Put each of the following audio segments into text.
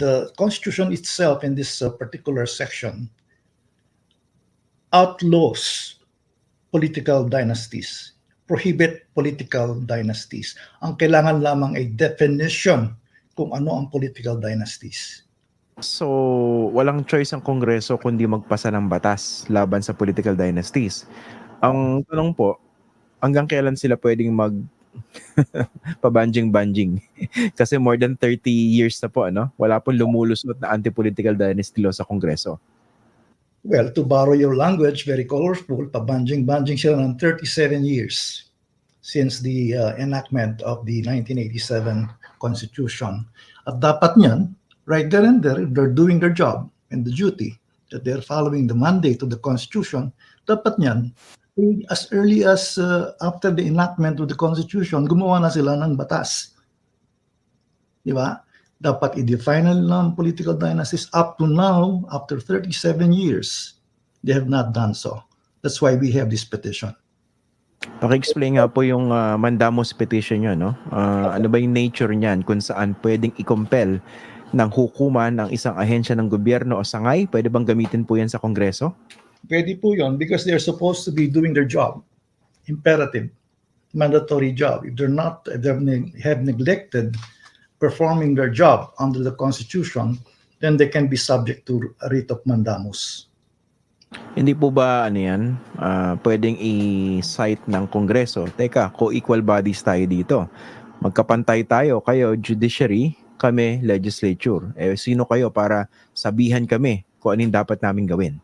the Constitution itself in this particular section outlaws political dynasties, prohibit political dynasties. Ang kailangan lamang ay definition kung ano ang political dynasties. So, walang choice ang Kongreso kundi magpasa ng batas laban sa political dynasties. Ang tanong po, hanggang kailan sila pwedeng mag pabanjing-banjing? Kasi more than 30 years na po, ano? Wala pong lumulusot na anti-political dynasty law sa Kongreso. Well, to borrow your language, very colorful, pabanjing-banjing sila ng 37 years since the enactment of the 1987 Constitution. At dapat niyan, right there and there, if they're doing their job and the duty, that they're following the mandate of the Constitution, dapat niyan, as early as after the enactment of the Constitution, gumawa na sila ng batas. Di ba? Dapat i-define ng political dynasties. Up to now, after 37 years, they have not done so. That's why we have this petition. Paki-explain nga po yung mandamus petition nyo, no? Ano ba yung nature niyan kung saan pwedeng i-compel ng hukuman ng isang ahensya ng gobyerno o sangay? Pwede bang gamitin po yan sa Kongreso? Pwede po yun because they're supposed to be doing their job. Imperative, mandatory job. If they're not, if they have neglected performing their job under the Constitution, then they can be subject to a writ of mandamus. Hindi po ba ano yan, pwedeng i-cite ng Kongreso? Teka, co-equal bodies tayo dito. Magkapantay tayo, kayo judiciary, kami legislature. Sino kayo para sabihan kami kung anong dapat namin gawin?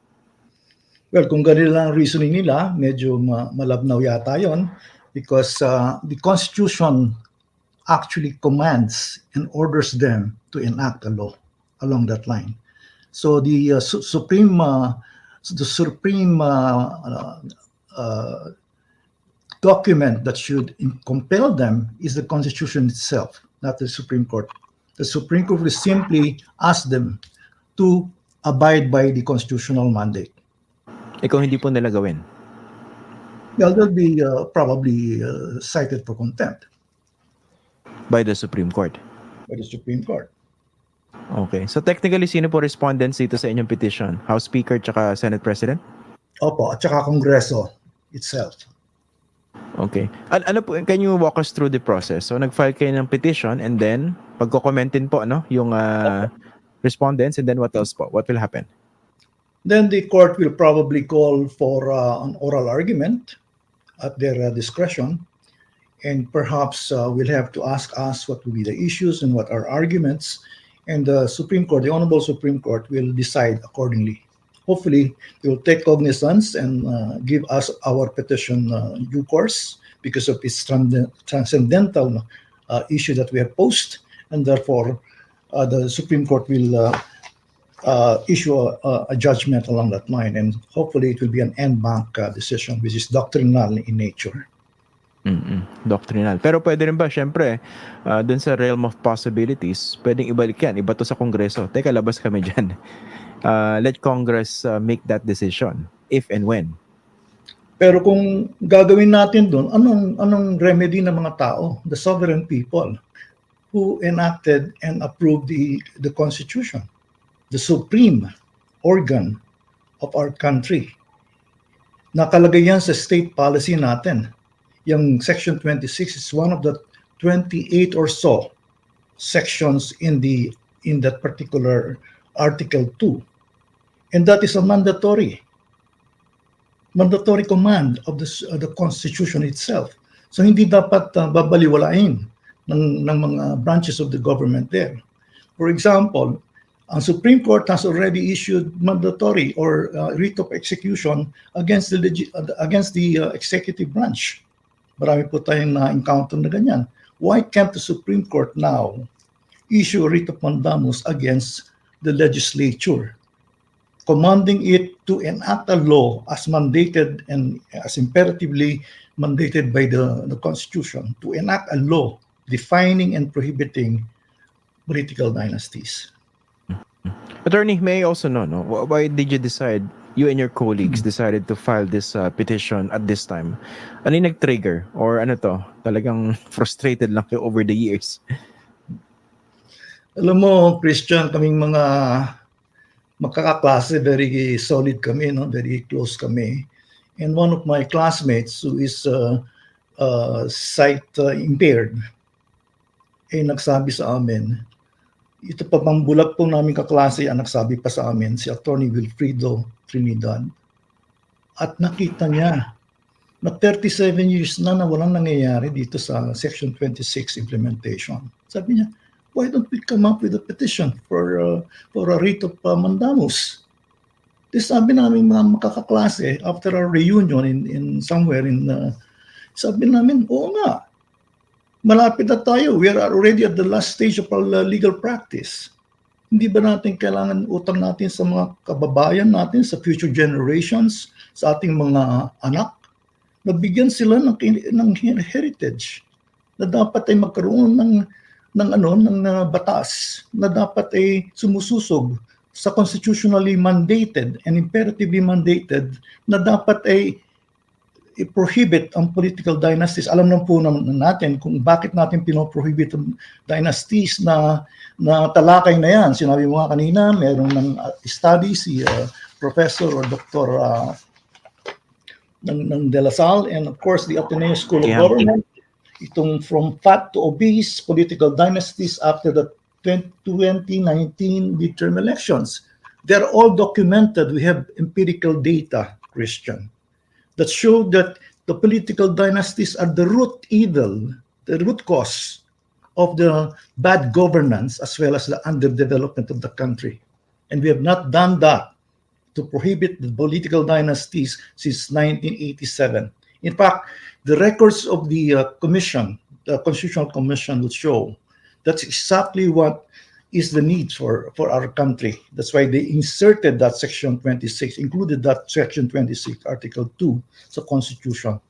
Well, kung ganun lang ang reasoning nila, medyo malabnaw yata yun because the Constitution actually commands and orders them to enact a law along that line. So the supreme document that should compel them is the Constitution itself, not the Supreme Court. The Supreme Court will simply ask them to abide by the constitutional mandate. Kung hindi po nila gawin? Well, they'll be probably cited for contempt. By the Supreme Court? By the Supreme Court. Okay. So technically, sino po respondents dito sa inyong petition? House Speaker tsaka Senate President? Opo, at saka Kongreso itself. Okay. Ano po, can you walk us through the process? So nag-file kayo ng petition and then pagko-commentin po yung respondents and then what else po? What will happen? Then the court will probably call for an oral argument at their discretion. And perhaps we'll have to ask us what will be the issues and what are arguments. And the Supreme Court, the Honorable Supreme Court, will decide accordingly. Hopefully, they will take cognizance and give us our petition due course because of its transcendental issue that we have posed. And therefore, the Supreme Court will issue a judgment along that line. And hopefully, it will be an en banc decision, which is doctrinal in nature. Doctrinal. Pero pwede rin ba, syempre, dun sa realm of possibilities, pwedeng ibalik yan, iba to sa Kongreso. Teka, labas kami dyan. Let Congress make that decision, if and when. Pero kung gagawin natin dun, anong remedy ng mga tao, the sovereign people, who enacted and approved the Constitution, the supreme organ of our country. Nakalagay yan sa state policy natin. Yung Section 26 is one of the 28 or so sections in that particular Article 2. And that is a mandatory command of the Constitution itself. So hindi dapat babaliwalain ng mga branches of the government there. For example, ang Supreme Court has already issued mandatory or writ of execution against the executive branch. Marami po tayong na-encounter na ganyan. Why can't the Supreme Court now issue a writ of mandamus against the legislature, commanding it to enact a law as mandated and as imperatively mandated by the Constitution, to enact a law defining and prohibiting political dynasties? Attorney, may I also know, why did you decide, you and your colleagues decided to file this petition at this time? Ano yung nag-trigger? Or ano to, talagang frustrated lang kayo over the years? Alam mo, Christian, kaming mga magkakaklase, very solid kami, no? Very close kami. And one of my classmates who is sight impaired, nagsabi sa amin, ito pa bang bulag po namin kaklase, ang nagsabi pa sa amin, si Attorney Wilfredo Trinidad. At nakita niya na 37 years na walang nangyayari dito sa Section 26 implementation. Sabi niya, why don't we come up with a petition for a writ of mandamus? Sabi namin mga makakaklase after our reunion in somewhere in sabi namin, oo nga, malapit na tayo. We are already at the last stage of our legal practice. Hindi ba natin kailangan utang natin sa mga kababayan natin, sa future generations, sa ating mga anak? Nabigyan sila ng heritage na dapat ay magkaroon ng batas na dapat ay sumususog sa constitutionally mandated and imperatively mandated na dapat ay i-prohibit ang political dynasties. Alam lang po natin kung bakit natin pinoprohibit ang dynasties na talakay na yan. Sinabi mo nga kanina, mayroong ng study si Professor or Dr. ng De La Salle and of course the Ateneo School of Government. Itong From Fat to Obese, Political Dynasties After the 2019 midterm elections. They're all documented. We have empirical data, Christian, that show that the political dynasties are the root evil, the root cause of the bad governance as well as the underdevelopment of the country. And we have not done that to prohibit the political dynasties since 1987. In fact, the records of the commission, the Constitutional Commission, will show that's exactly what is the need for our country. That's why they inserted that Section 26, included that Section 26, Article 2 sa Constitution.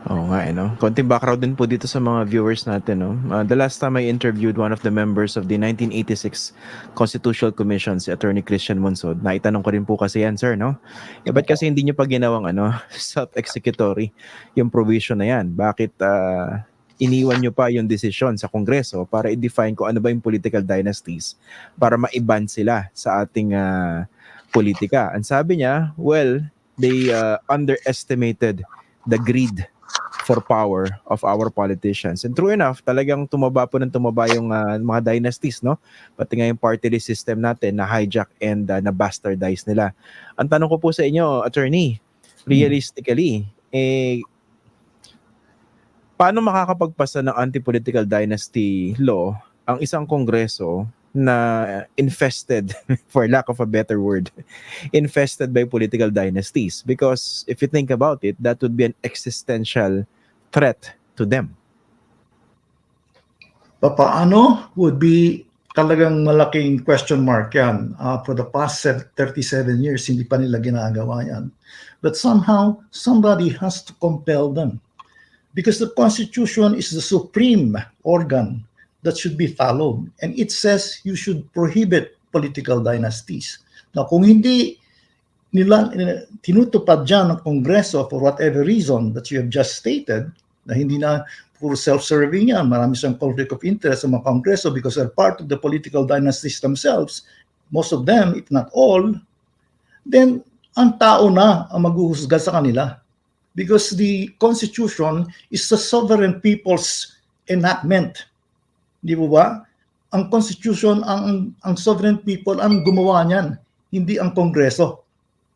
Oo nga, no? Konting background din po dito sa mga viewers natin, no? The last time I interviewed one of the members of the 1986 Constitutional Commission, si Attorney Christian Monsod, naitanong ko rin po kasi yan, sir, no? Ba't kasi hindi nyo pa ginawang self-executory yung provision na yan? Bakit iniwan nyo pa yung desisyon sa Kongreso para i-define kung ano ba yung political dynasties para maiban sila sa ating politika? Ang sabi niya, well, they underestimated the greed for power of our politicians. And true enough, talagang tumaba yung mga dynasties, no? Pati nga yung party list system natin na hijack and na bastardize nila. Ang tanong ko po sa inyo, attorney, realistically, paano makakapagpasa ng anti-political dynasty law ang isang kongreso na infested, for lack of a better word, infested by political dynasties? Because if you think about it, that would be an existential threat to them. Paano would be talagang malaking question mark yan. For the past 37 years, hindi pa nila ginagawa yan. But somehow, somebody has to compel them. Because the Constitution is the supreme organ that should be followed. And it says you should prohibit political dynasties. Now, kung hindi nila tinutupad dyan ng Kongreso for whatever reason that you have just stated, na hindi na puro self-serving yan, marami siyang conflict of interest sa mga Kongreso because they're part of the political dynasties themselves, most of them, if not all, then ang tao na ang maghuhusga sa kanila. Because the Constitution is the sovereign people's enactment. Di ba? Ang Constitution, ang sovereign people ang gumawa niyan, hindi ang Kongreso.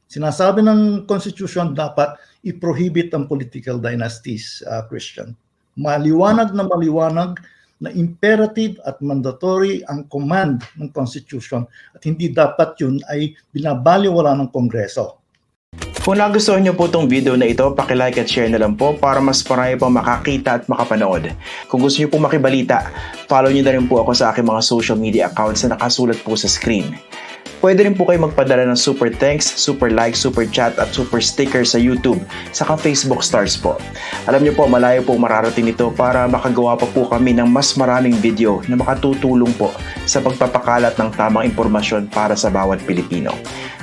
Sinasabi ng Constitution dapat i-prohibit ang political dynasties, Christian. Maliwanag na imperative at mandatory ang command ng Constitution at hindi dapat yun ay binabaliwala ng Kongreso. Kung nagustuhan niyo po itong video na ito, paki-like at share na lang po para mas marami pang makakita at makapanood. Kung gusto niyo po makibalita, follow niyo na rin po ako sa aking mga social media accounts na nakasulat po sa screen. Pwede rin po kayo magpadala ng super thanks, super like, super chat at super sticker sa YouTube, saka Facebook stars po. Alam niyo po, malayo po mararating ito para makagawa pa po kami ng mas maraming video na makatutulong po sa pagpapakalat ng tamang impormasyon para sa bawat Pilipino.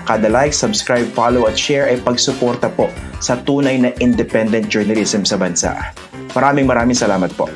Kada like, subscribe, follow at share ay pagsuporta po sa tunay na independent journalism sa bansa. Maraming salamat po.